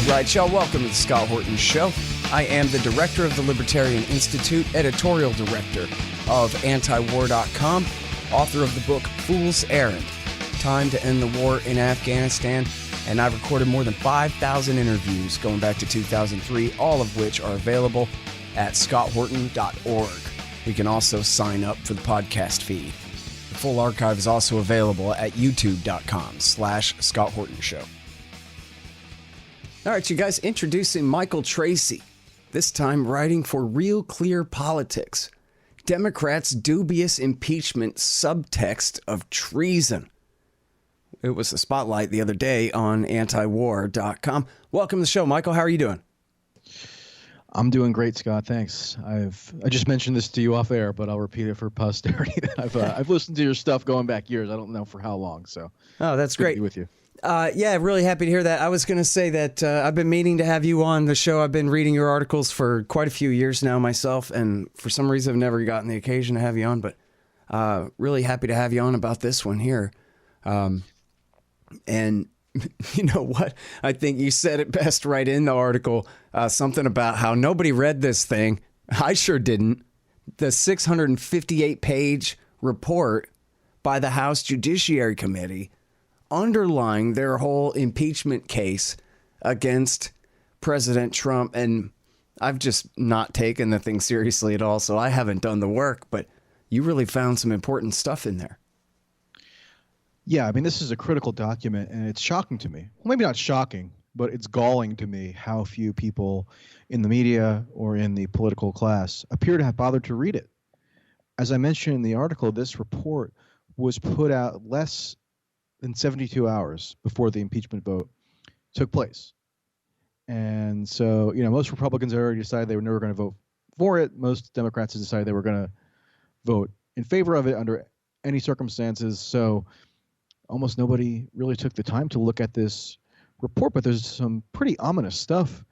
right, y'all. Welcome to the Scott Horton Show. I am the director of the Libertarian Institute, editorial director of antiwar.com, author of the book Fool's Errand, Time to End the War in Afghanistan, and I've recorded more than 5,000 interviews going back to 2003, all of which are available at scotthorton.org. You can also sign up for the podcast feed. The full archive is also available at youtube.com/Scott Horton Show. All right, you guys, introducing Michael Tracey, this time writing for Real Clear Politics. Democrats' dubious impeachment subtext of treason. It was a spotlight the other day on antiwar.com. Welcome to the show, Michael. How are you doing? I'm doing great, Scott. Thanks. I just mentioned this to you off air, but I'll repeat it for posterity. I've listened to your stuff going back years. I don't know for how long. So. Oh, that's great. To be with you. Yeah, really happy to hear that. I was going to say that I've been meaning to have you on the show. I've been reading your articles for quite a few years now myself, and for some reason I've never gotten the occasion to have you on, but really happy to have you on about this one here. And you know what? I think you said it best right in the article, something about how nobody read this thing. I sure didn't. The 658-page report by the House Judiciary Committee underlying their whole impeachment case against President Trump. And I've just not taken the thing seriously at all, so I haven't done the work, but you really found some important stuff in there. Yeah, I mean, this is a critical document, and it's shocking to me. Well, maybe not shocking, but it's galling to me how few people in the media or in the political class appear to have bothered to read it. As I mentioned in the article, this report was put out less than 72 hours before the impeachment vote took place. And so, most Republicans had already decided they were never going to vote for it. Most Democrats had decided they were going to vote in favor of it under any circumstances. So almost nobody really took the time to look at this report, but there's some pretty ominous stuff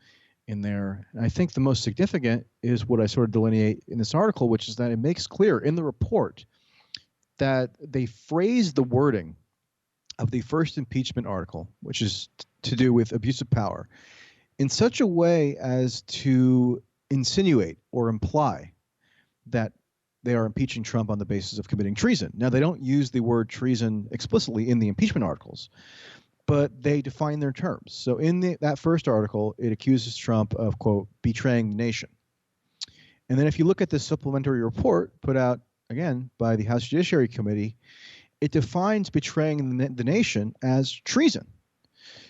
in there. And I think the most significant is what I sort of delineate in this article, which is that it makes clear in the report that they phrase the wording of the first impeachment article, which is to do with abuse of power, in such a way as to insinuate or imply that they are impeaching Trump on the basis of committing treason. Now, they don't use the word treason explicitly in the impeachment articles, but they define their terms. So in that first article, it accuses Trump of, quote, betraying the nation. And then if you look at this supplementary report put out, again, by the House Judiciary Committee, it defines betraying the nation as treason.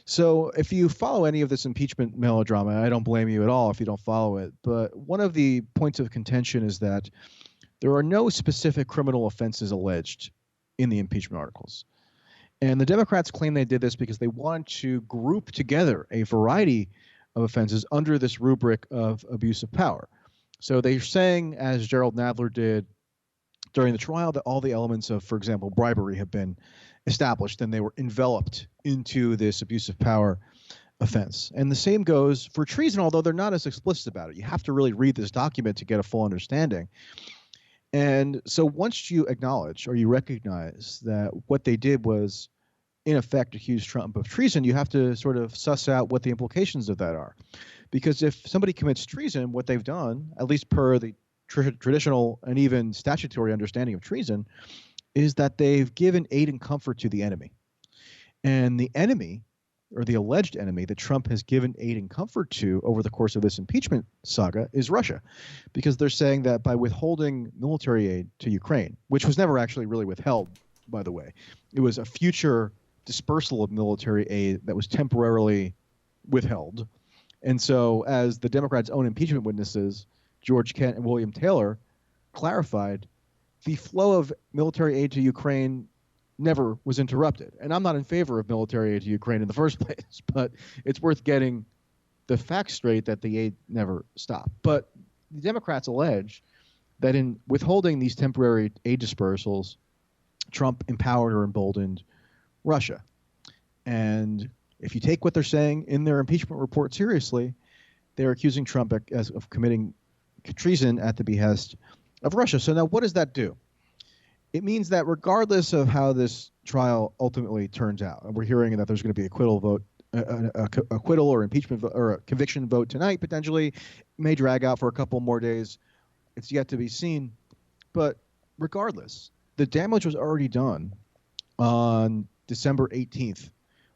So if you follow any of this impeachment melodrama, I don't blame you at all if you don't follow it, but one of the points of contention is that there are no specific criminal offenses alleged in the impeachment articles. And the Democrats claim they did this because they wanted to group together a variety of offenses under this rubric of abuse of power. So they're saying, as Gerald Nadler did during the trial, that all the elements of, for example, bribery have been established and they were enveloped into this abuse of power offense. And the same goes for treason, although they're not as explicit about it. You have to really read this document to get a full understanding. And so once you acknowledge or you recognize that what they did was, in effect, accuse Trump of treason, you have to sort of suss out what the implications of that are. Because if somebody commits treason, what they've done, at least per the traditional and even statutory understanding of treason, is that they've given aid and comfort to the enemy. And the enemy, or the alleged enemy that Trump has given aid and comfort to over the course of this impeachment saga, is Russia. Because they're saying that by withholding military aid to Ukraine, which was never actually really withheld, by the way, it was a future dispersal of military aid that was temporarily withheld. And so as the Democrats' own impeachment witnesses, George Kent and William Taylor, clarified, the flow of military aid to Ukraine never was interrupted. And I'm not in favor of military aid to Ukraine in the first place, but it's worth getting the facts straight that the aid never stopped. But the Democrats allege that in withholding these temporary aid dispersals, Trump empowered or emboldened Russia. And if you take what they're saying in their impeachment report seriously, they're accusing Trump of committing treason at the behest of Russia. So now what does that do? It means that regardless of how this trial ultimately turns out, and we're hearing that there's going to be an acquittal vote acquittal or impeachment or a conviction vote tonight, potentially. May drag out for a couple more days. It's yet to be seen. But regardless, the damage was already done on December 18th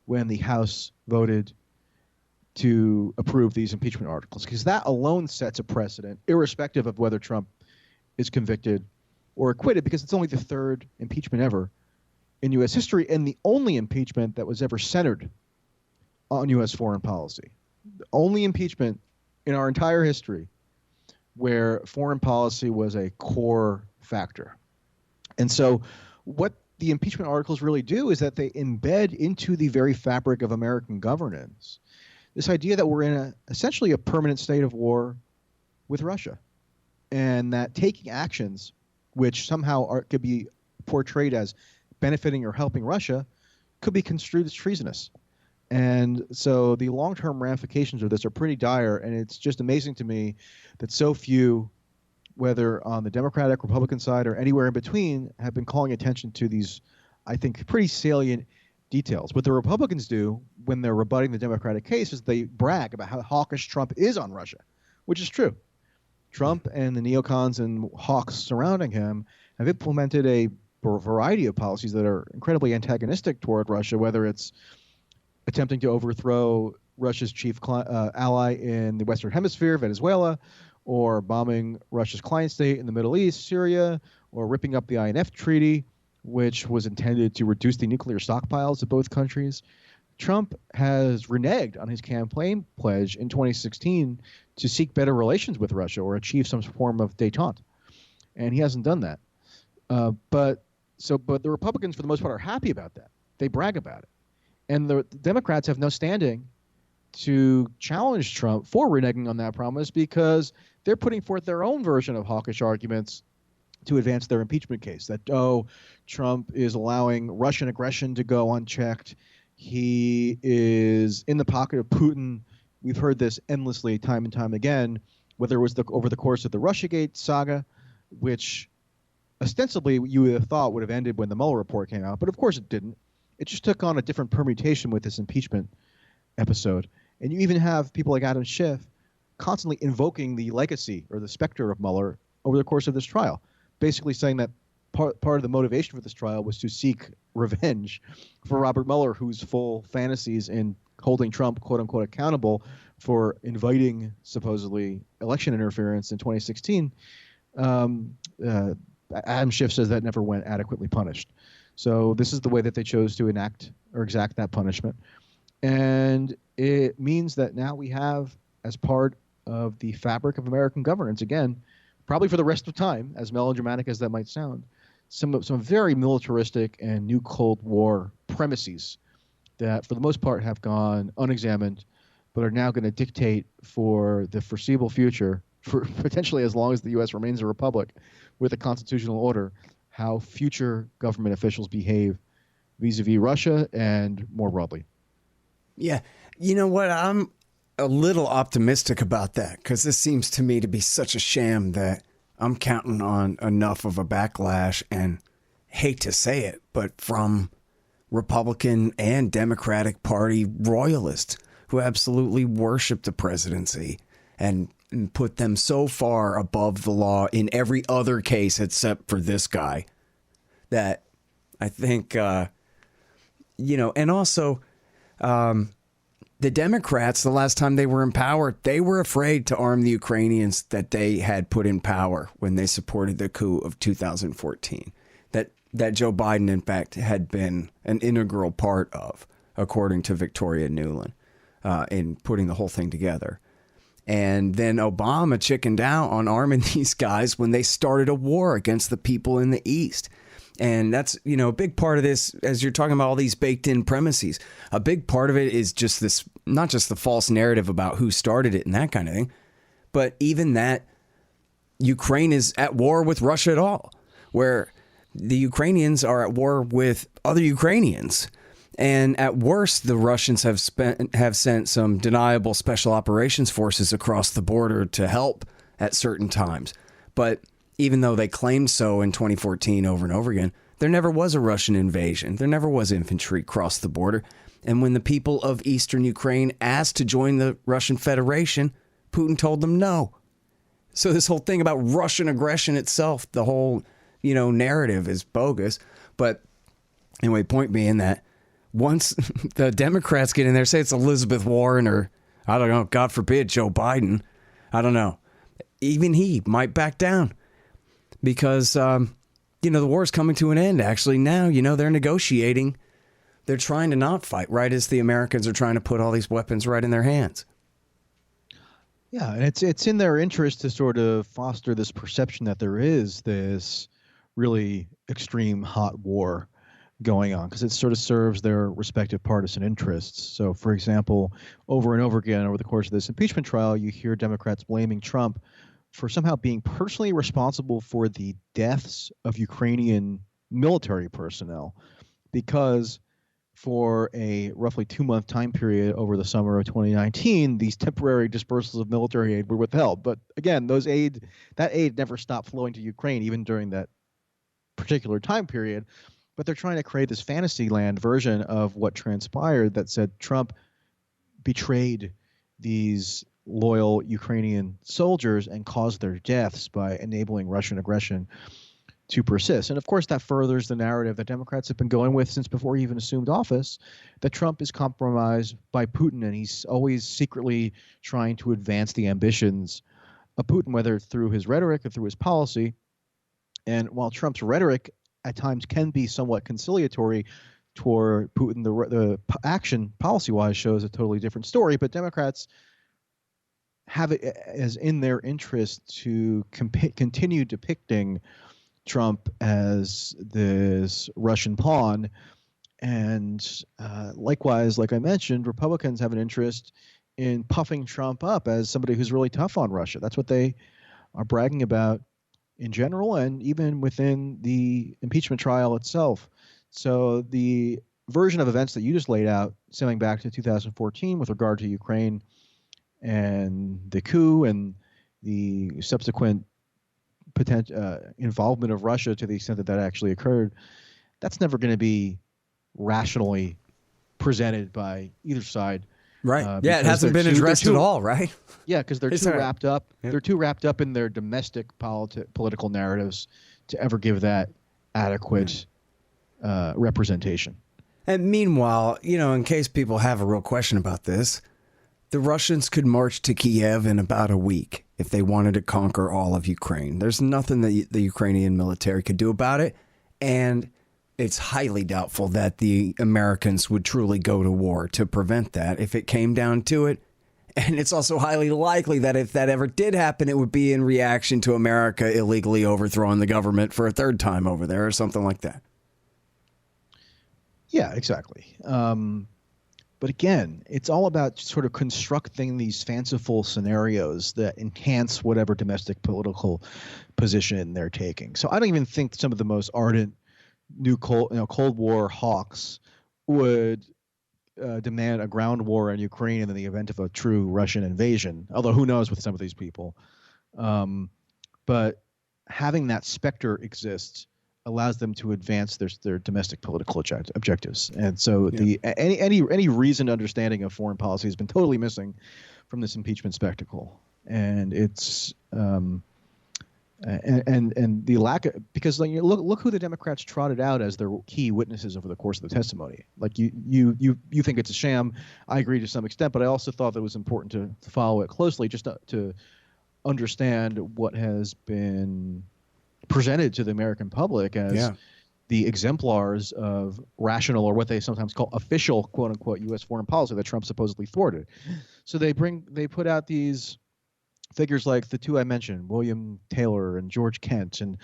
when the House voted to approve these impeachment articles, because that alone sets a precedent, irrespective of whether Trump is convicted or acquitted, because it's only the third impeachment ever in U.S. history and the only impeachment that was ever centered on U.S. foreign policy. The only impeachment in our entire history where foreign policy was a core factor. And so what the impeachment articles really do is that they embed into the very fabric of American governance this idea that we're in essentially a permanent state of war with Russia, and that taking actions which somehow could be portrayed as benefiting or helping Russia could be construed as treasonous. And so the long-term ramifications of this are pretty dire, and it's just amazing to me that so few, whether on the Democratic, Republican side, or anywhere in between, have been calling attention to these, I think, pretty salient details. What the Republicans do when they're rebutting the Democratic case is they brag about how hawkish Trump is on Russia, which is true. Trump and the neocons and hawks surrounding him have implemented a variety of policies that are incredibly antagonistic toward Russia, whether it's attempting to overthrow Russia's chief ally in the Western Hemisphere, Venezuela, or bombing Russia's client state in the Middle East, Syria, or ripping up the INF Treaty, which was intended to reduce the nuclear stockpiles of both countries. Trump has reneged on his campaign pledge in 2016 to seek better relations with Russia or achieve some form of détente, and he hasn't done that. But the Republicans, for the most part, are happy about that. They brag about it. And the Democrats have no standing to challenge Trump for reneging on that promise because they're putting forth their own version of hawkish arguments to advance their impeachment case. That, Trump is allowing Russian aggression to go unchecked. He is in the pocket of Putin. We've heard this endlessly time and time again, whether it was over the course of the Russiagate saga, which ostensibly you would have thought would have ended when the Mueller report came out, but of course it didn't. It just took on a different permutation with this impeachment episode. And you even have people like Adam Schiff constantly invoking the legacy or the specter of Mueller over the course of this trial, basically saying that part of the motivation for this trial was to seek revenge for Robert Mueller, whose full fantasies in holding Trump, quote unquote, accountable for inviting supposedly election interference in 2016. Adam Schiff says that never went adequately punished. So this is the way that they chose to enact or exact that punishment. And it means that now we have, as part of the fabric of American governance, again, probably for the rest of time, as melodramatic as that might sound, some very militaristic and new Cold War premises that for the most part have gone unexamined, but are now going to dictate for the foreseeable future, for potentially as long as the U.S. remains a republic with a constitutional order, how future government officials behave vis-a-vis Russia and more broadly. Yeah. You know what? I'm a little optimistic about that because this seems to me to be such a sham that I'm counting on enough of a backlash, and hate to say it, but from Republican and Democratic Party royalists who absolutely worship the presidency and put them so far above the law in every other case except for this guy that I think, and also the Democrats, the last time they were in power, they were afraid to arm the Ukrainians that they had put in power when they supported the coup of 2014, that Joe Biden, in fact, had been an integral part of, according to Victoria Nuland, in putting the whole thing together. And then Obama chickened out on arming these guys when they started a war against the people in the East. And that's, a big part of this, as you're talking about all these baked in premises, a big part of it is just this, not just the false narrative about who started it and that kind of thing, but even that Ukraine is at war with Russia at all, where the Ukrainians are at war with other Ukrainians. And at worst, the Russians have sent some deniable special operations forces across the border to help at certain times. But even though they claimed so in 2014 over and over again, there never was a Russian invasion. There never was infantry cross the border. And when the people of eastern Ukraine asked to join the Russian Federation, Putin told them no. So this whole thing about Russian aggression itself, the whole, narrative is bogus. But anyway, point being that once the Democrats get in there, say it's Elizabeth Warren or, I don't know, God forbid, Joe Biden, I don't know, even he might back down because, the war is coming to an end. Actually, now, they're negotiating. They're trying to not fight right as the Americans are trying to put all these weapons right in their hands. Yeah, and it's in their interest to sort of foster this perception that there is this really extreme hot war going on because it sort of serves their respective partisan interests. So, for example, over and over again over the course of this impeachment trial, you hear Democrats blaming Trump for somehow being personally responsible for the deaths of Ukrainian military personnel because for a roughly 2-month time period over the summer of 2019, these temporary dispersals of military aid were withheld. But again, that aid never stopped flowing to Ukraine, even during that particular time period. But they're trying to create this fantasyland version of what transpired that said Trump betrayed these loyal Ukrainian soldiers and caused their deaths by enabling Russian aggression to persist. And of course, that furthers the narrative that Democrats have been going with since before he even assumed office, that Trump is compromised by Putin, and he's always secretly trying to advance the ambitions of Putin, whether through his rhetoric or through his policy. And while Trump's rhetoric at times can be somewhat conciliatory toward Putin, the action policy-wise shows a totally different story. But Democrats have it as in their interest to continue depicting Trump as this Russian pawn. And likewise, like I mentioned, Republicans have an interest in puffing Trump up as somebody who's really tough on Russia. That's what they are bragging about in general and even within the impeachment trial itself. So the version of events that you just laid out, stemming back to 2014 with regard to Ukraine and the coup and the subsequent potential involvement of Russia to the extent that actually occurred, that's never going to be rationally presented by either side. Right. Yeah, it hasn't been addressed at all, right? Yeah, because they're too wrapped up. Yep. They're too wrapped up in their domestic political narratives to ever give that adequate representation. And meanwhile, in case people have a real question about this, the Russians could march to Kiev in about a week if they wanted to conquer all of Ukraine. There's nothing that the Ukrainian military could do about it. And it's highly doubtful that the Americans would truly go to war to prevent that if it came down to it. And it's also highly likely that if that ever did happen, it would be in reaction to America illegally overthrowing the government for a third time over there or something like that. Yeah, exactly. But again, it's all about sort of constructing these fanciful scenarios that enhance whatever domestic political position they're taking. So I don't even think some of the most ardent Cold War hawks would demand a ground war in Ukraine in the event of a true Russian invasion. Although who knows with some of these people. But having that specter exist allows them to advance their domestic political objectives. And so any reasoned understanding of foreign policy has been totally missing from this impeachment spectacle. And it's and the lack of, because look who the Democrats trotted out as their key witnesses over the course of the testimony. Like you think it's a sham. I agree to some extent, but I also thought that it was important to follow it closely just to understand what has been presented to the American public as the exemplars of rational, or what they sometimes call official, quote unquote, U.S. foreign policy that Trump supposedly thwarted. So they put out these figures like the two I mentioned, William Taylor and George Kent, and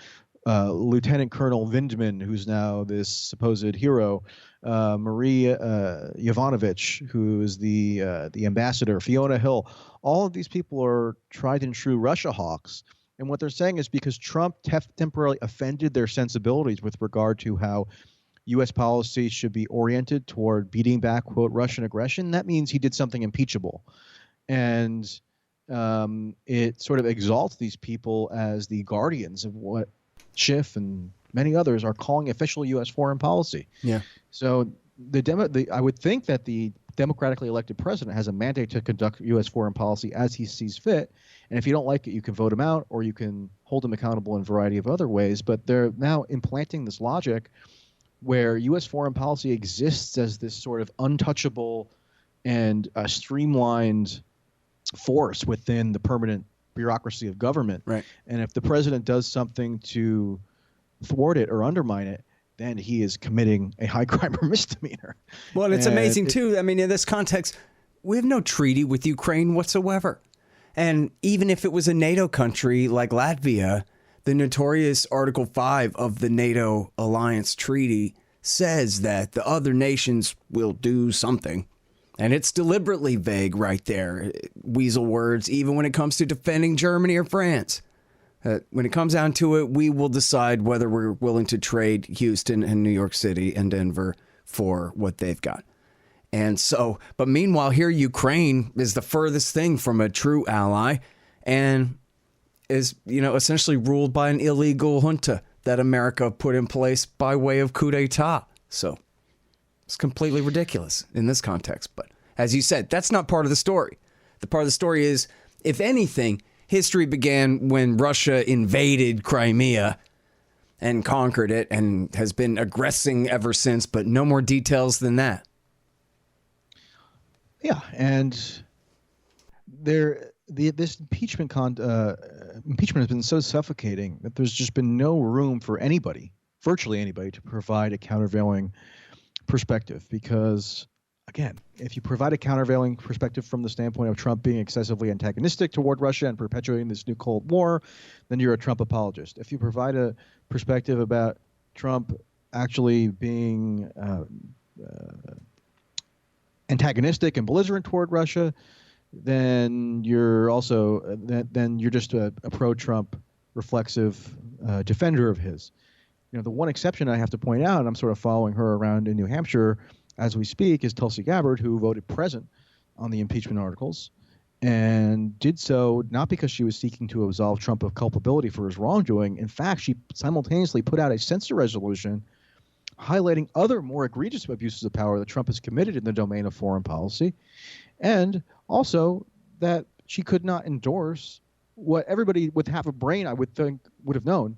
Lieutenant Colonel Vindman, who's now this supposed hero, Marie Yovanovitch, who is the ambassador, Fiona Hill. All of these people are tried and true Russia hawks. And what they're saying is because Trump temporarily offended their sensibilities with regard to how U.S. policy should be oriented toward beating back, quote, Russian aggression, that means he did something impeachable. And it sort of exalts these people as the guardians of what Schiff and many others are calling official U.S. foreign policy. Yeah. So I would think that the democratically elected president has a mandate to conduct U.S. foreign policy as he sees fit. And if you don't like it, you can vote him out, or you can hold him accountable in a variety of other ways. But they're now implanting this logic where U.S. foreign policy exists as this sort of untouchable and streamlined force within the permanent bureaucracy of government. Right. And if the president does something to thwart it or undermine it, then he is committing a high crime or misdemeanor. Well, and it's amazing, too. I mean, in this context, we have no treaty with Ukraine whatsoever. And even if it was a NATO country like Latvia, the notorious Article 5 of the NATO alliance treaty says that the other nations will do something. And it's deliberately vague right there. Weasel words, even when it comes to defending Germany or France. When it comes down to it, we will decide whether we're willing to trade Houston and New York City and Denver for what they've got. And so, but meanwhile, here Ukraine is the furthest thing from a true ally and is, essentially ruled by an illegal junta that America put in place by way of coup d'etat. So it's completely ridiculous in this context. But as you said, that's not part of the story. The part of the story is, if anything, history began when Russia invaded Crimea and conquered it and has been aggressing ever since, but no more details than that. Yeah, and this impeachment has been so suffocating that there's just been no room for anybody, virtually anybody, to provide a countervailing perspective. Because, again, if you provide a countervailing perspective from the standpoint of Trump being excessively antagonistic toward Russia and perpetuating this new Cold War, then you're a Trump apologist. If you provide a perspective about Trump actually being antagonistic and belligerent toward Russia, then you're also then you're just a pro-Trump reflexive defender of his. The one exception I have to point out, and I'm sort of following her around in New Hampshire as we speak, is Tulsi Gabbard, who voted present on the impeachment articles and did so not because she was seeking to absolve Trump of culpability for his wrongdoing. In fact, she simultaneously put out a censure resolution highlighting other more egregious abuses of power that Trump has committed in the domain of foreign policy, and also that she could not endorse what everybody with half a brain, I would think, would have known,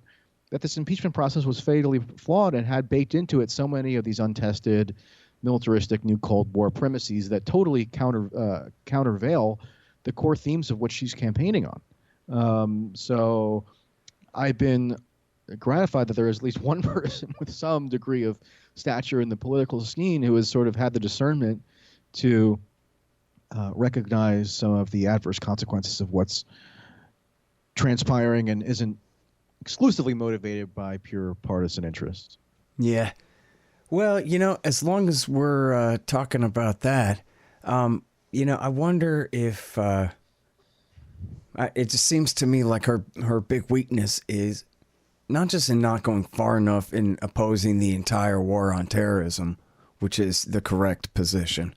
that this impeachment process was fatally flawed and had baked into it so many of these untested, militaristic new Cold War premises that totally countervail the core themes of what she's campaigning on. So I've been gratified that there is at least one person with some degree of stature in the political scene who has sort of had the discernment to recognize some of the adverse consequences of what's transpiring and isn't exclusively motivated by pure partisan interests. Yeah. Well, as long as we're talking about that, I wonder if it just seems to me like her big weakness is not just in not going far enough in opposing the entire war on terrorism, which is the correct position,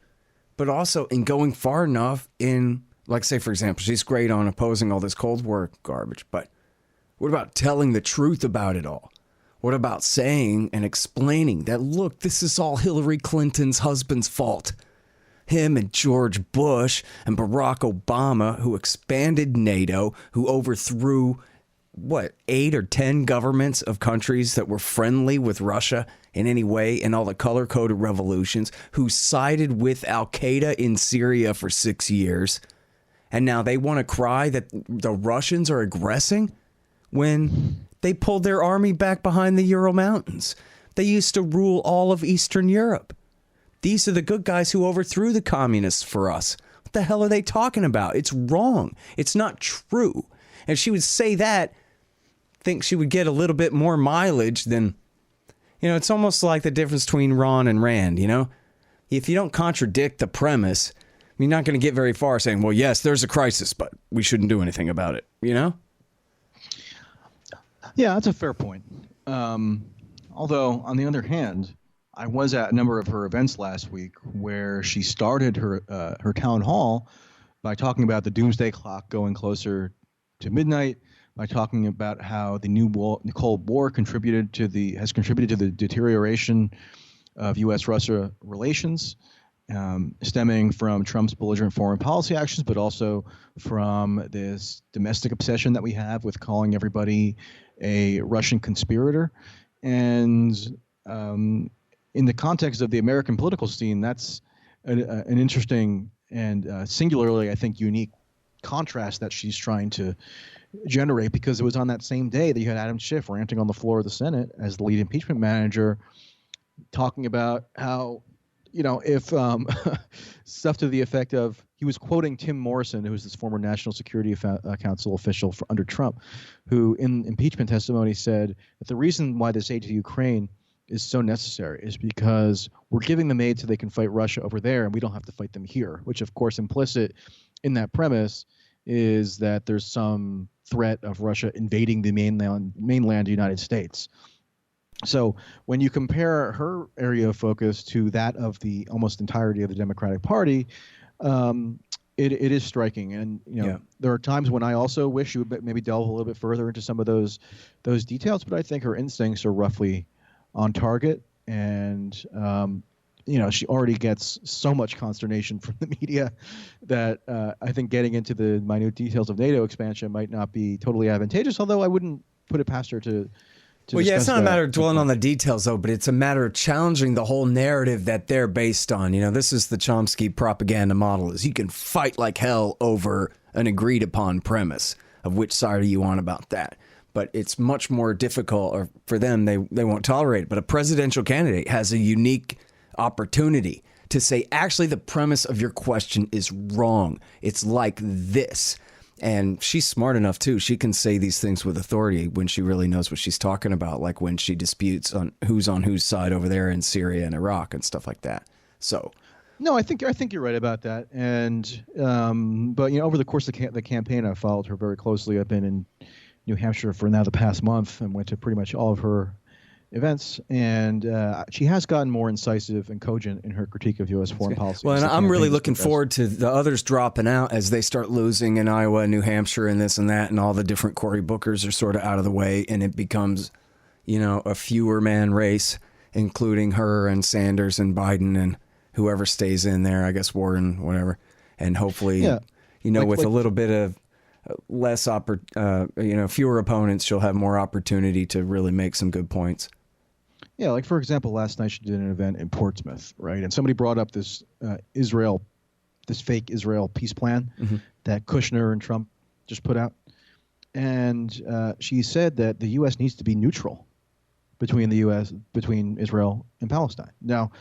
but also in going far enough in, like, say, for example, she's great on opposing all this Cold War garbage, but what about telling the truth about it all? What about saying and explaining that, look, this is all Hillary Clinton's husband's fault? Him and George Bush and Barack Obama, who expanded NATO, who overthrew 8 or 10 governments of countries that were friendly with Russia in any way in all the color-coded revolutions, who sided with Al-Qaeda in Syria for 6 years. And now they want to cry that the Russians are aggressing when they pulled their army back behind the Ural Mountains. They used to rule all of Eastern Europe. These are the good guys who overthrew the communists for us. What the hell are they talking about? It's wrong. It's not true. And if she would say that, I think she would get a little bit more mileage than, it's almost like the difference between Ron and Rand, If you don't contradict the premise, you're not going to get very far saying, well, yes, there's a crisis, but we shouldn't do anything about it, Yeah, that's a fair point. Although, on the other hand, I was at a number of her events last week where she started her town hall by talking about the doomsday clock going closer to midnight, by talking about how the Cold War has contributed to the deterioration of U.S.-Russia relations, stemming from Trump's belligerent foreign policy actions, but also from this domestic obsession that we have with calling everybody a Russian conspirator. And in the context of the American political scene, that's an interesting and singularly, I think, unique contrast that she's trying to generate, because it was on that same day that you had Adam Schiff ranting on the floor of the Senate as the lead impeachment manager, talking about how, if stuff to the effect of, he was quoting Tim Morrison, who was this former National Security Council official under Trump, who in impeachment testimony said that the reason why this aid to Ukraine is so necessary is because we're giving them aid so they can fight Russia over there and we don't have to fight them here, which of course implicit in that premise is that there's some threat of Russia invading the mainland United States. So when you compare her area of focus to that of the almost entirety of the Democratic Party, it is striking. And there are times when I also wish you would maybe delve a little bit further into some of those details, but I think her instincts are roughly on target. And she already gets so much consternation from the media that I think getting into the minute details of NATO expansion might not be totally advantageous, although I wouldn't put it past her to well, yeah, it's not a matter of dwelling on the details, though, but it's a matter of challenging the whole narrative that they're based on. This is the Chomsky propaganda model, is you can fight like hell over an agreed upon premise of which side are you on about that. But it's much more difficult, or for them, they won't tolerate it. But a presidential candidate has a unique opportunity to say, actually, the premise of your question is wrong. It's like this. And she's smart enough, too. She can say these things with authority when she really knows what she's talking about, like when she disputes on whose side over there in Syria and Iraq and stuff like that. So, no, I think you're right about that. And but over the course of the campaign, I followed her very closely. I've been in New Hampshire for now the past month and went to pretty much all of her events, and she has gotten more incisive and cogent in her critique of U.S. foreign policy. Well, and I'm really looking forward to the others dropping out as they start losing in Iowa, New Hampshire, and this and that, and all the different Cory Bookers are sort of out of the way, and it becomes, a fewer man race, including her and Sanders and Biden and whoever stays in there, I guess Warren, whatever, and hopefully, with a little bit of less fewer opponents, she'll have more opportunity to really make some good points. Yeah, like for example, last night she did an event in Portsmouth, right? And somebody brought up this fake Israel peace plan that Kushner and Trump just put out. And she said that the U.S. needs to be neutral between Israel and Palestine. Now,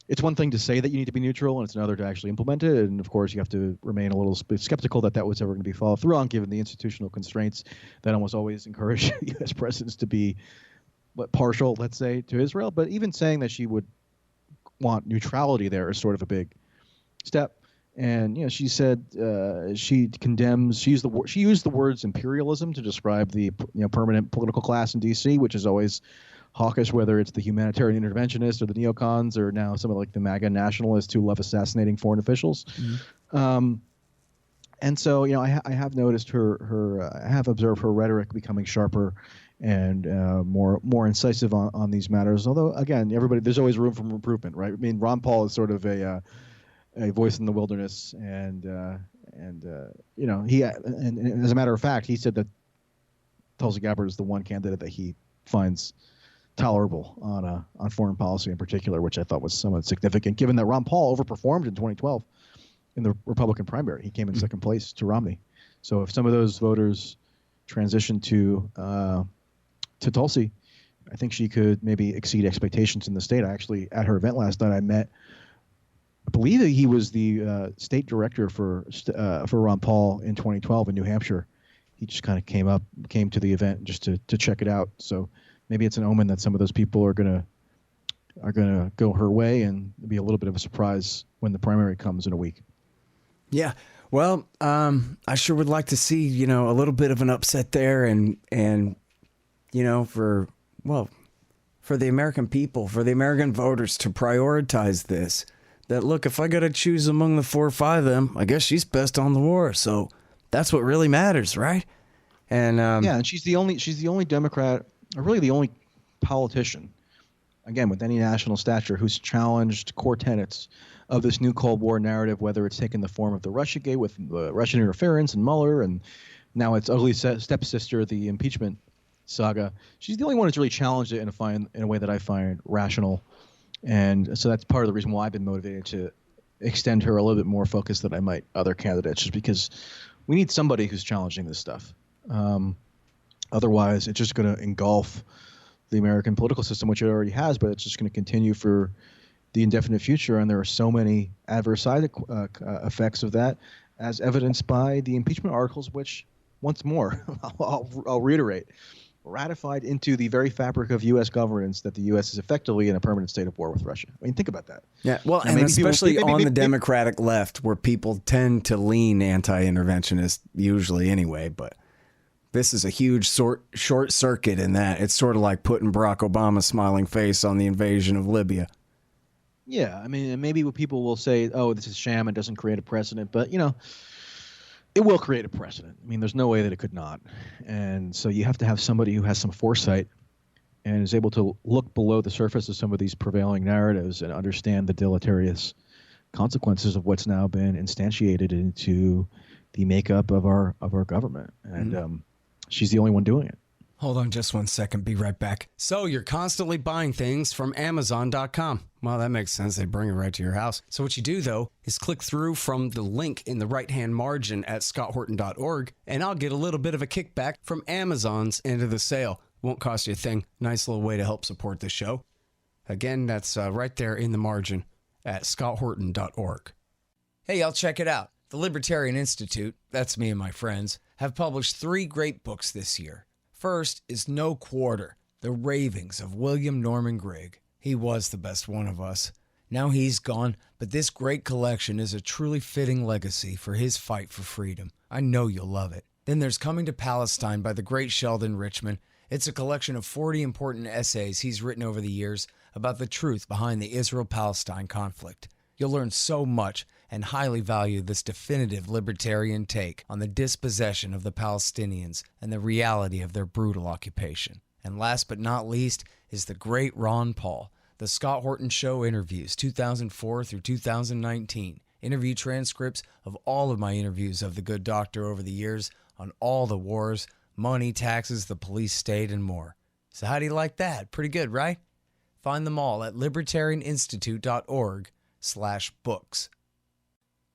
it's one thing to say that you need to be neutral, and it's another to actually implement it. And of course, you have to remain a little skeptical that was ever going to be followed through on, given the institutional constraints that almost always encourage U.S. presidents to be partial, let's say, to Israel. But even saying that she would want neutrality there is sort of a big step. And she said she condemns. She used the words imperialism to describe the permanent political class in D.C., which is always hawkish, whether it's the humanitarian interventionists or the neocons or now some of like the MAGA nationalists who love assassinating foreign officials. And so I have noticed I have observed her rhetoric becoming sharper and more incisive on these matters. Although again, there's always room for improvement, right? I mean, Ron Paul is sort of a voice in the wilderness, and as a matter of fact, he said that Tulsi Gabbard is the one candidate that he finds tolerable on foreign policy in particular, which I thought was somewhat significant, given that Ron Paul overperformed in 2012 in the Republican primary. He came in second place to Romney. So if some of those voters transition to Tulsi, I think she could maybe exceed expectations in the state. I actually, at her event last night, I believe that he was the state director for Ron Paul in 2012 in New Hampshire. He just kind of came to the event just to check it out. So maybe it's an omen that some of those people are gonna go her way, and it'll be a little bit of a surprise when the primary comes in a week. Yeah. Well, I sure would like to see, a little bit of an upset there and for the American people, for the American voters to prioritize this, that look, if I got to choose among the 4 or 5 of them, I guess she's best on the war. So that's what really matters. Right. And, and she's the only Democrat, or really the only politician again, with any national stature, who's challenged core tenets of this new Cold War narrative, whether it's taken the form of the Russiagate with Russian interference and Mueller, and now its ugly stepsister, the impeachment saga. She's the only one who's really challenged it in a way that I find rational. And so that's part of the reason why I've been motivated to extend her a little bit more focus than I might other candidates, just because we need somebody who's challenging this stuff. Otherwise, it's just going to engulf the American political system, which it already has, but it's just going to continue for the indefinite future. And there are so many adverse side effects of that, as evidenced by the impeachment articles, which, once more, I'll reiterate, ratified into the very fabric of U.S. governance that the U.S. is effectively in a permanent state of war with Russia. I mean, think about that. Yeah, well, and especially on the Democratic left, where people tend to lean anti-interventionist usually anyway, but this is a huge short circuit in that. It's sort of like putting Barack Obama's smiling face on the invasion of Libya. Yeah, I mean, and maybe people will say, oh, this is sham and doesn't create a precedent, but, you know, it will create a precedent. I mean, there's no way that it could not. And so you have to have somebody who has some foresight and is able to look below the surface of some of these prevailing narratives and understand the deleterious consequences of what's now been instantiated into the makeup of our government. And she's the only one doing it. Hold on just 1 second. Be right back. So you're constantly buying things from Amazon.com. Well, that makes sense. They bring it right to your house. So what you do, though, is click through from the link in the right-hand margin at scotthorton.org, and I'll get a little bit of a kickback from Amazon's end of the sale. Won't cost you a thing. Nice little way to help support the show. Again, that's right there in the margin at scotthorton.org. Hey, y'all, check it out. The Libertarian Institute, that's me and my friends, have published 3 great books this year. First is No Quarter, The Ravings of William Norman Grigg. He was the best one of us. Now he's gone, but this great collection is a truly fitting legacy for his fight for freedom. I know you'll love it. Then there's Coming to Palestine by the great Sheldon Richman. It's a collection of 40 important essays he's written over the years about the truth behind the Israel-Palestine conflict. You'll learn so much and highly value this definitive libertarian take on the dispossession of the Palestinians and the reality of their brutal occupation. And last but not least is the great Ron Paul, The Scott Horton Show Interviews, 2004 through 2019. Interview transcripts of all of my interviews of the good doctor over the years on all the wars, money, taxes, the police state, and more. So how do you like that? Pretty good, right? Find them all at libertarianinstitute.org/books.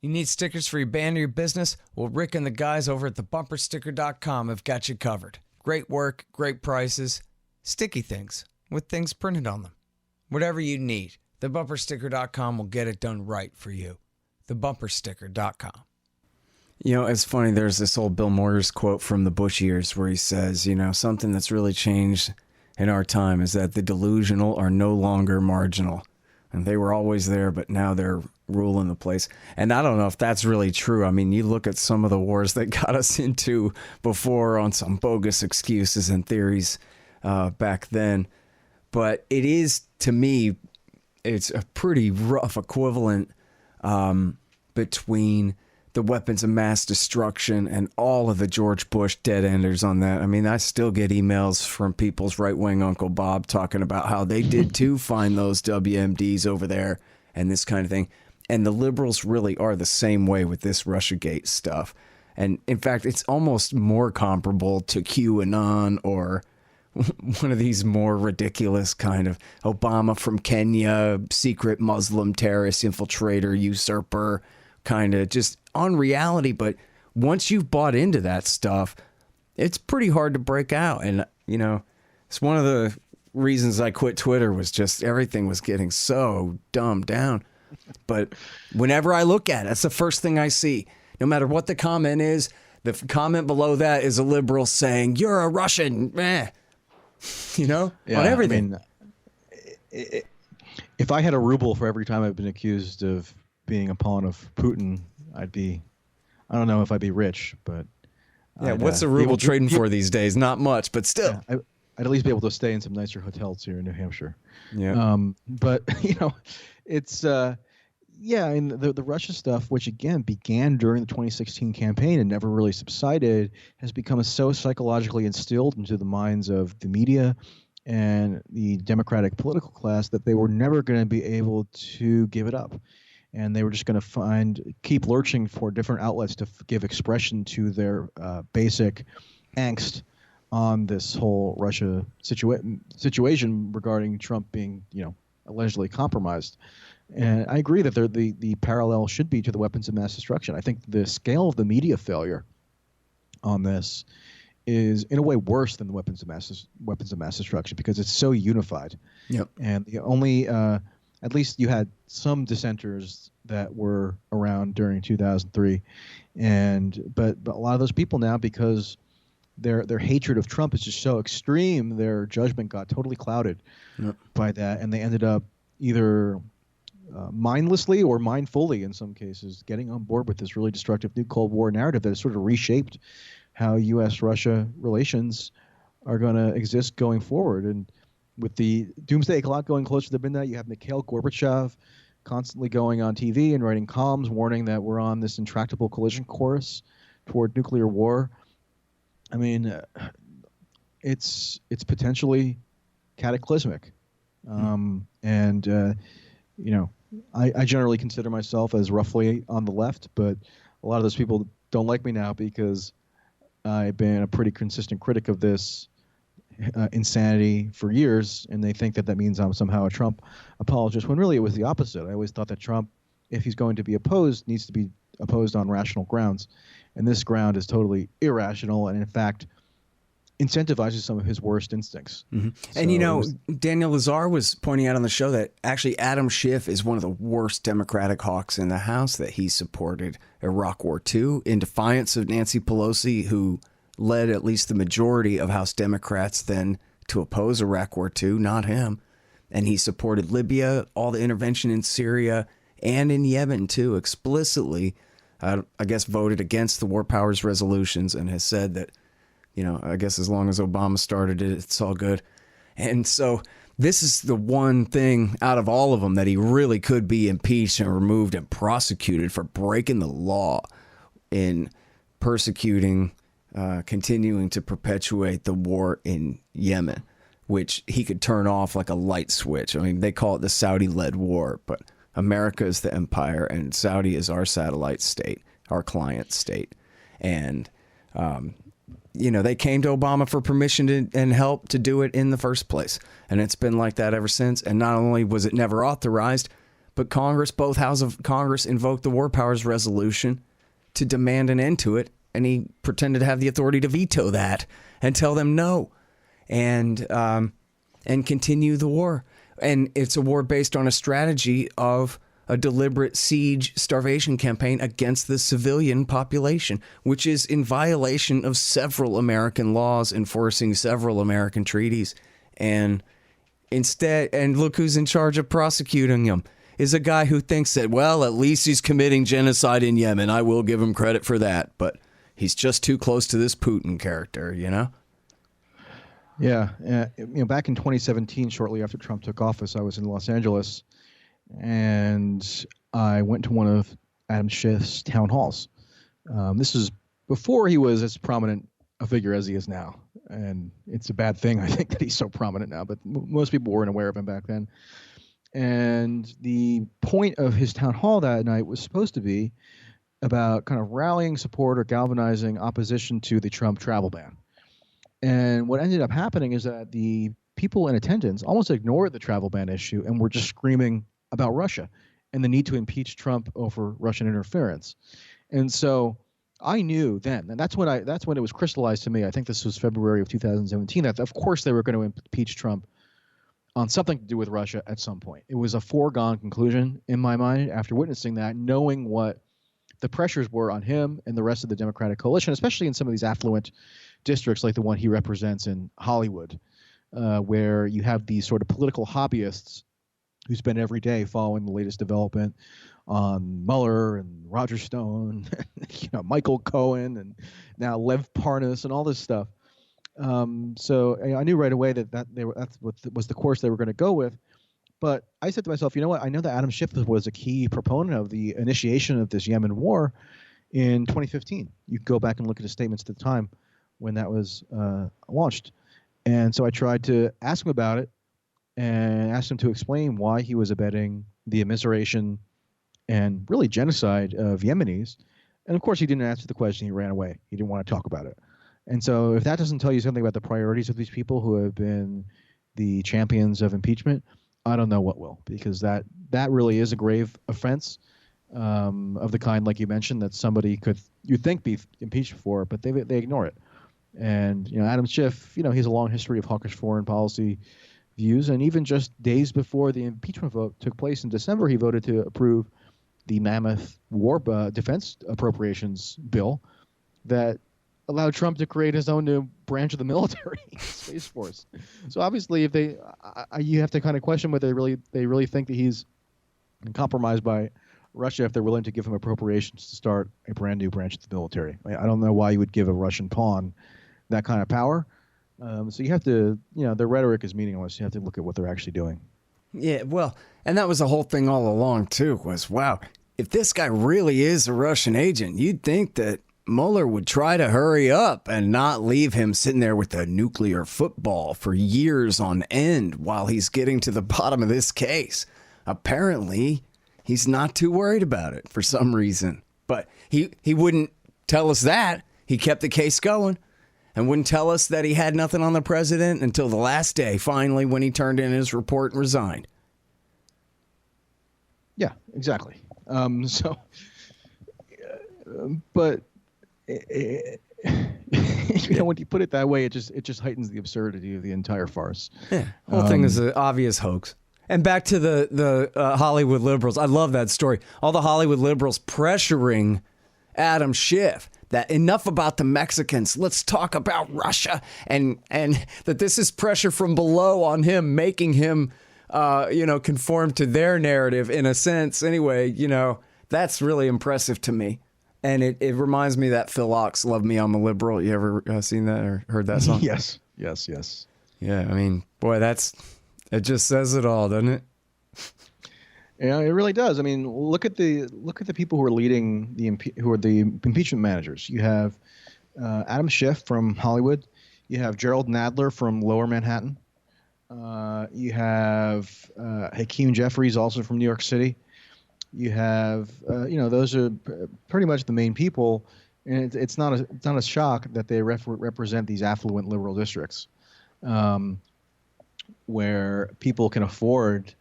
You need stickers for your band or your business? Well, Rick and the guys over at thebumpersticker.com have got you covered. Great work, great prices, sticky things with things printed on them. Whatever you need, thebumpersticker.com will get it done right for you. Thebumpersticker.com. You know, it's funny, there's this old Bill Moyers quote from the Bush years where he says, you know, something that's really changed in our time is that the delusional are no longer marginal. And they were always there, but now they're ruling the place. And I don't know if that's really true. I mean, you look at some of the wars that got us into before on some bogus excuses and theories back then. But it is, to me, it's a pretty rough equivalent between the weapons of mass destruction and all of the George Bush dead-enders on that. I mean, I still get emails from people's right-wing Uncle Bob talking about how they did too find those WMDs over there and this kind of thing. And the liberals really are the same way with this Russiagate stuff. And in fact, it's almost more comparable to QAnon or one of these more ridiculous kind of Obama from Kenya, secret Muslim terrorist infiltrator, usurper, kind of just on reality. But once you've bought into that stuff, it's pretty hard to break out. And, you know, it's one of the reasons I quit Twitter was just everything was getting so dumbed down. But whenever I look at it, that's the first thing I see. No matter what the comment is, the comment below that is a liberal saying, "You're a Russian." You know, on everything. I mean, if I had a ruble for every time I've been accused of being a pawn of Putin, I'd be, I don't know if I'd be rich, but yeah. What's a ruble trading for these days? Not much, but still. Yeah, I'd at least be able to stay in some nicer hotels here in New Hampshire. Yeah. But you know, it's yeah, I mean, the Russia stuff, which again began during the 2016 campaign and never really subsided, has become so psychologically instilled into the minds of the media and the Democratic political class that they were never going to be able to give it up. And they were just going to keep lurching for different outlets to give expression to their basic angst on this whole Russia situation regarding Trump being, allegedly compromised. And I agree that the parallel should be to the weapons of mass destruction. I think the scale of the media failure on this is in a way worse than the weapons of mass destruction because it's so unified. Yep. And the only at least you had some dissenters that were around during 2003, but a lot of those people now, because their hatred of Trump is just so extreme, their judgment got totally clouded by that, and they ended up either mindlessly or mindfully, in some cases, getting on board with this really destructive new Cold War narrative that has sort of reshaped how U.S.-Russia relations are going to exist going forward. And with the doomsday clock going closer to midnight, you have Mikhail Gorbachev constantly going on TV and writing columns warning that we're on this intractable collision course toward nuclear war. I mean, it's potentially cataclysmic. I generally consider myself as roughly on the left, but a lot of those people don't like me now because I've been a pretty consistent critic of this insanity for years, and they think that means I'm somehow a Trump apologist, when really it was the opposite. I always thought that Trump, if he's going to be opposed, needs to be opposed on rational grounds. And this ground is totally irrational and, in fact, incentivizes some of his worst instincts. Mm-hmm. And, Daniel Lazar was pointing out on the show that actually Adam Schiff is one of the worst Democratic hawks in the House, that he supported Iraq War II in defiance of Nancy Pelosi, who led at least the majority of House Democrats then to oppose Iraq War II, not him. And he supported Libya, all the intervention in Syria, and in Yemen, too, explicitly. I guess voted against the War Powers resolutions and has said that, I guess as long as Obama started it, it's all good. And so this is the one thing out of all of them that he really could be impeached and removed and prosecuted for breaking the law in persecuting, continuing to perpetuate the war in Yemen, which he could turn off like a light switch. I mean, they call it the Saudi-led war, but America is the empire and Saudi is our satellite state, our client state. And, they came to Obama for permission and help to do it in the first place. And it's been like that ever since. And not only was it never authorized, but both houses of Congress invoked the War Powers resolution to demand an end to it. And he pretended to have the authority to veto that and tell them no and continue the war. And it's a war based on a strategy of a deliberate siege starvation campaign against the civilian population, which is in violation of several American laws enforcing several American treaties. And look who's in charge of prosecuting him is a guy who thinks that, well, at least he's committing genocide in Yemen. I will give him credit for that. But he's just too close to this Putin character, Yeah. Back in 2017, shortly after Trump took office, I was in Los Angeles, and I went to one of Adam Schiff's town halls. This is before he was as prominent a figure as he is now. And it's a bad thing, I think, that he's so prominent now, but most people weren't aware of him back then. And the point of his town hall that night was supposed to be about kind of rallying support or galvanizing opposition to the Trump travel ban. And what ended up happening is that the people in attendance almost ignored the travel ban issue and were just screaming about Russia and the need to impeach Trump over Russian interference. And so I knew then, and that's when it was crystallized to me. I think this was February of 2017, that of course they were going to impeach Trump on something to do with Russia at some point. It was a foregone conclusion in my mind after witnessing that, knowing what the pressures were on him and the rest of the Democratic coalition, especially in some of these affluent districts like the one he represents in Hollywood, where you have these sort of political hobbyists who spend every day following the latest development on Mueller and Roger Stone, Michael Cohen, and now Lev Parnas and all this stuff. So I knew right away that's what was the course they were going to go with. But I said to myself, you know what? I know that Adam Schiff was a key proponent of the initiation of this Yemen war in 2015. You can go back and look at his statements at the time when that was launched. And so I tried to ask him about it and asked him to explain why he was abetting the immiseration and really genocide of Yemenis. And of course, he didn't answer the question. He ran away. He didn't want to talk about it. And so if that doesn't tell you something about the priorities of these people who have been the champions of impeachment, I don't know what will, because that really is a grave offense of the kind, like you mentioned, that somebody could, you think, be impeached for, but they ignore it. And, Adam Schiff, he's a long history of hawkish foreign policy views. And even just days before the impeachment vote took place in December, he voted to approve the mammoth war defense appropriations bill that allowed Trump to create his own new branch of the military, Space Force. So obviously, if you have to kind of question whether they really think that he's compromised by Russia if they're willing to give him appropriations to start a brand new branch of the military. I don't know why you would give a Russian pawn that kind of power. So you have to, their rhetoric is meaningless. You have to look at what they're actually doing. Yeah, well, and that was the whole thing all along, too, was, wow, if this guy really is a Russian agent, you'd think that Mueller would try to hurry up and not leave him sitting there with a nuclear football for years on end while he's getting to the bottom of this case. Apparently, he's not too worried about it for some reason. But he wouldn't tell us that. He kept the case going and wouldn't tell us that he had nothing on the president until the last day, finally, when he turned in his report and resigned. Yeah, exactly. But when you put it that way, it just heightens the absurdity of the entire farce. Yeah, the whole thing is an obvious hoax. And back to the Hollywood liberals. I love that story. All the Hollywood liberals pressuring Adam Schiff that enough about the Mexicans. Let's talk about Russia, and that this is pressure from below on him, making him, conform to their narrative in a sense. Anyway, that's really impressive to me. And it reminds me that Phil Ox, Love Me, I'm a Liberal. You ever seen that or heard that song? Yes. Yeah, I mean, boy, it just says it all, doesn't it? Yeah, it really does. I mean, look at the people who are leading who are the impeachment managers. You have Adam Schiff from Hollywood. You have Gerald Nadler from Lower Manhattan. You have Hakeem Jeffries, also from New York City. You have, those are pretty much the main people, and it's not a shock that they represent these affluent liberal districts, where people can afford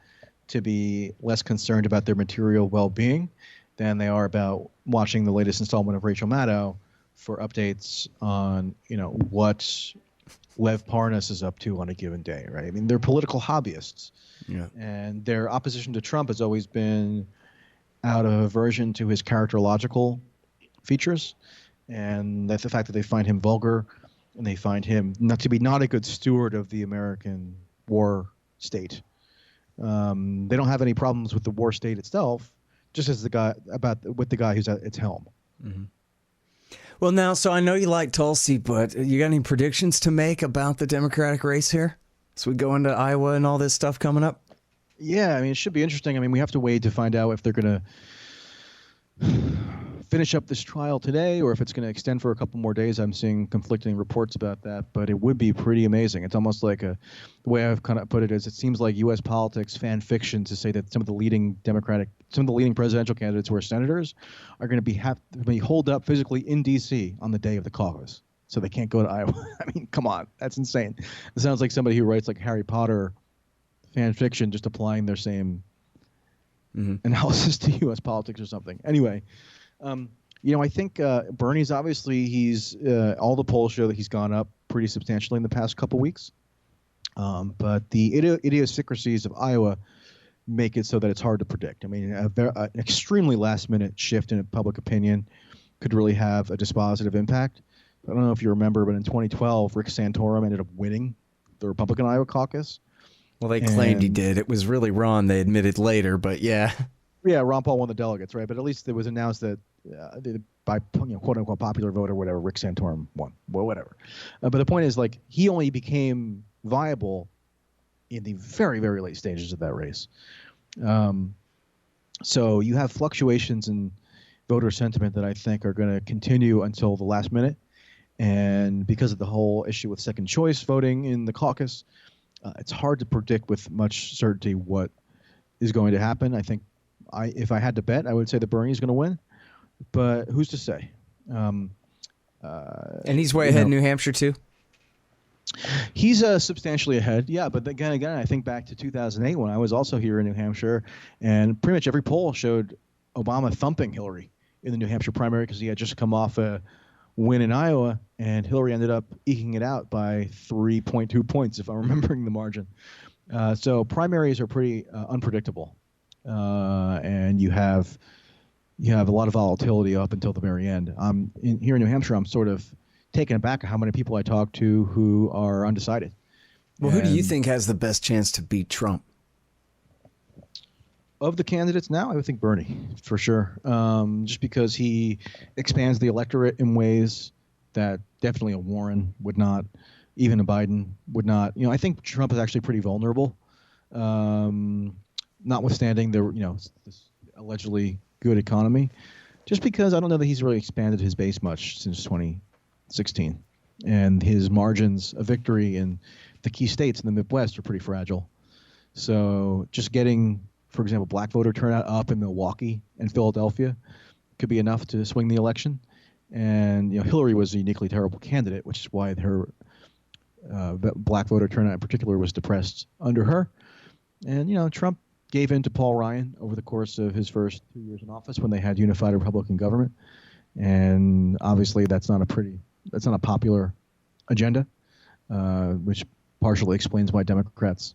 to be less concerned about their material well-being than they are about watching the latest installment of Rachel Maddow for updates on, what Lev Parnas is up to on a given day, right? I mean, they're political hobbyists. Yeah. And their opposition to Trump has always been out of aversion to his characterological features, and that's the fact that they find him vulgar and they find him not a good steward of the American war state. They don't have any problems with the war state itself, just as with the guy who's at its helm. Mm-hmm. Well, now, so I know you like Tulsi, but you got any predictions to make about the Democratic race here as we go into Iowa and all this stuff coming up? Yeah, I mean, it should be interesting. I mean, we have to wait to find out if they're going to finish up this trial today or if it's going to extend for a couple more days. I'm seeing conflicting reports about that, but it would be pretty amazing. It's almost like the way I've kind of put it is it seems like U.S. politics fan fiction to say that some of the leading presidential candidates who are senators are going to be holed up physically in D.C. on the day of the caucus, so they can't go to Iowa. I mean, come on, that's insane. It sounds like somebody who writes like Harry Potter fan fiction just applying their same analysis to U.S. politics or something. Anyway, I think Bernie's obviously all the polls show that he's gone up pretty substantially in the past couple weeks. But the idiosyncrasies of Iowa make it so that it's hard to predict. I mean, an extremely last-minute shift in public opinion could really have a dispositive impact. I don't know if you remember, but in 2012, Rick Santorum ended up winning the Republican Iowa caucus. Well, they claimed he did. It was really Ron, they admitted later, but yeah. Yeah, Ron Paul won the delegates, right? But at least it was announced that by quote-unquote popular vote or whatever, Rick Santorum won. Well, whatever. But the point is, like, he only became viable in the very, very late stages of that race. So you have fluctuations in voter sentiment that I think are going to continue until the last minute. And because of the whole issue with second choice voting in the caucus, it's hard to predict with much certainty what is going to happen. I think if I had to bet, I would say that Bernie's going to win, but who's to say? And he's way ahead in New Hampshire too. He's substantially ahead, yeah. But again, I think back to 2008 when I was also here in New Hampshire, and pretty much every poll showed Obama thumping Hillary in the New Hampshire primary because he had just come off a win in Iowa, and Hillary ended up eking it out by 3.2 points, if I'm remembering the margin. So primaries are pretty unpredictable, and you have a lot of volatility up until the very end. Here in New Hampshire, I'm sort of taken aback at how many people I talk to who are undecided. Well, who do you think has the best chance to beat Trump? Of the candidates now, I would think Bernie, for sure. Just because he expands the electorate in ways that definitely a Warren would not, even a Biden would not. I think Trump is actually pretty vulnerable, notwithstanding this allegedly good economy. Just because I don't know that he's really expanded his base much since 2016, and his margins of victory in the key states in the Midwest are pretty fragile. So just getting, for example, black voter turnout up in Milwaukee and Philadelphia could be enough to swing the election. And Hillary was a uniquely terrible candidate, which is why her black voter turnout in particular was depressed under her. And Trump gave in to Paul Ryan over the course of his first 2 years in office when they had unified Republican government. And obviously that's not a popular agenda, which partially explains why Democrats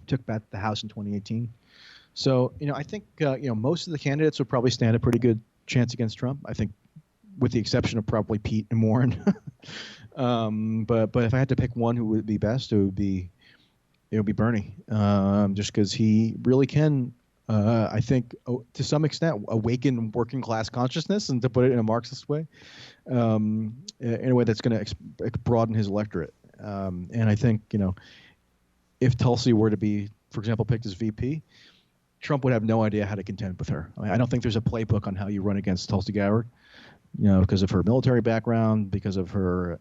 took back the House in 2018. So, I think, most of the candidates would probably stand a pretty good chance against Trump. I think with the exception of probably Pete and Warren. But if I had to pick one who would be best, it would be Bernie, just because he really can, I think, to some extent, awaken working class consciousness, and to put it in a Marxist way, in a way that's going to broaden his electorate. And I think, if Tulsi were to be, for example, picked as VP, Trump would have no idea how to contend with her. I don't think there's a playbook on how you run against Tulsi Gabbard, because of her military background, because of her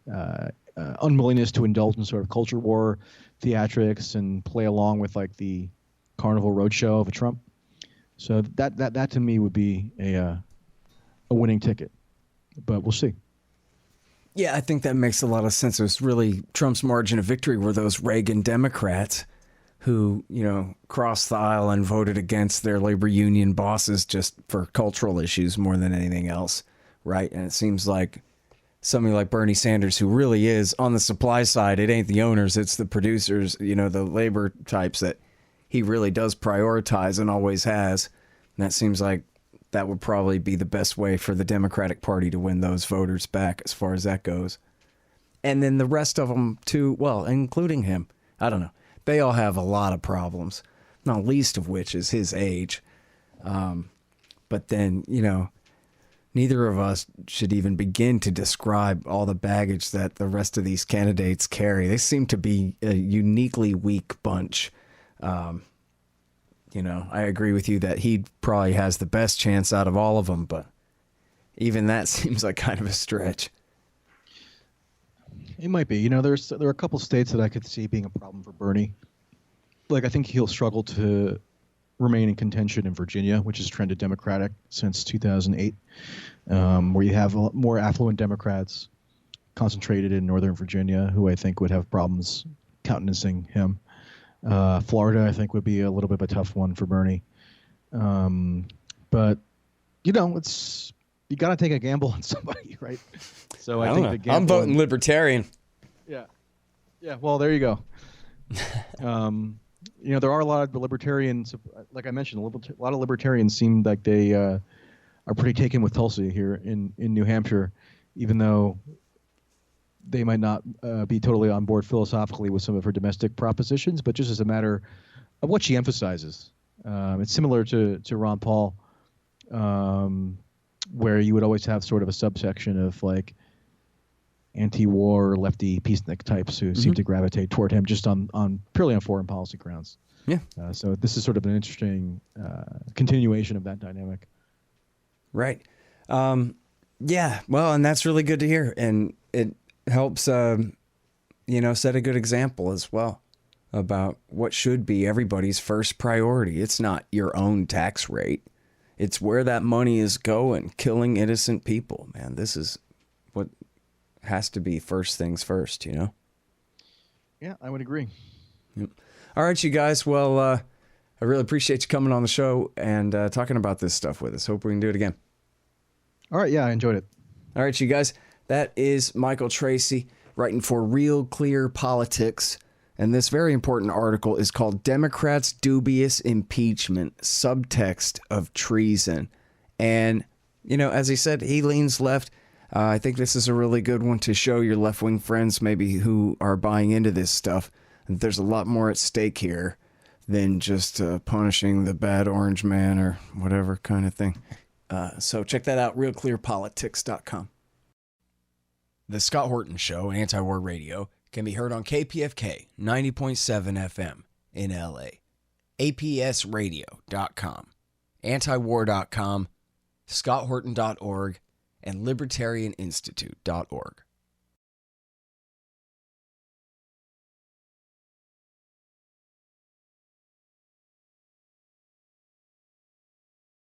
unwillingness to indulge in sort of culture war theatrics and play along with like the Carnival Roadshow of a Trump. So that to me would be a winning ticket, but we'll see. Yeah, I think that makes a lot of sense. It was really Trump's margin of victory were those Reagan Democrats who, crossed the aisle and voted against their labor union bosses just for cultural issues more than anything else, right? And it seems like somebody like Bernie Sanders, who really is on the supply side, it ain't the owners, it's the producers, the labor types that he really does prioritize and always has. And that seems like that would probably be the best way for the Democratic Party to win those voters back as far as that goes. And then the rest of them too, well, including him, I don't know. They all have a lot of problems, not least of which is his age. But then, neither of us should even begin to describe all the baggage that the rest of these candidates carry. They seem to be a uniquely weak bunch. I agree with you that he probably has the best chance out of all of them, but even that seems like kind of a stretch. It might be. There are a couple states that I could see being a problem for Bernie. Like, I think he'll struggle to remain in contention in Virginia, which has trended Democratic since 2008, where you have more affluent Democrats concentrated in Northern Virginia, who I think would have problems countenancing him. Florida, I think, would be a little bit of a tough one for Bernie. But, you got to take a gamble on somebody, right? So I think the gamble. I'm voting Libertarian. Yeah. Yeah. Well, there you go. There are a lot of libertarians, like I mentioned, a lot of libertarians seem like they are pretty taken with Tulsi here in New Hampshire, even though they might not be totally on board philosophically with some of her domestic propositions, but just as a matter of what she emphasizes. It's similar to Ron Paul, where you would always have sort of a subsection of like anti-war lefty peacenik types who seem to gravitate toward him just purely on foreign policy grounds. Yeah. So this is sort of an interesting continuation of that dynamic. Right. Yeah. Well, and that's really good to hear. And it helps, set a good example as well about what should be everybody's first priority. It's not your own tax rate. It's where that money is going, killing innocent people, man. This is what has to be first things first, Yeah, I would agree. Yep. All right, you guys. Well, I really appreciate you coming on the show and talking about this stuff with us. Hope we can do it again. All right, yeah, I enjoyed it. All right, you guys. That is Michael Tracey writing for Real Clear Politics. And this very important article is called Democrats' Dubious Impeachment, Subtext of Treason. And, as he said, he leans left. I think this is a really good one to show your left-wing friends maybe who are buying into this stuff. There's a lot more at stake here than just punishing the bad orange man or whatever kind of thing. So check that out, realclearpolitics.com. The Scott Horton Show, Anti-War Radio, can be heard on KPFK 90.7 FM in LA, APSradio.com, antiwar.com, scotthorton.org, and libertarianinstitute.org.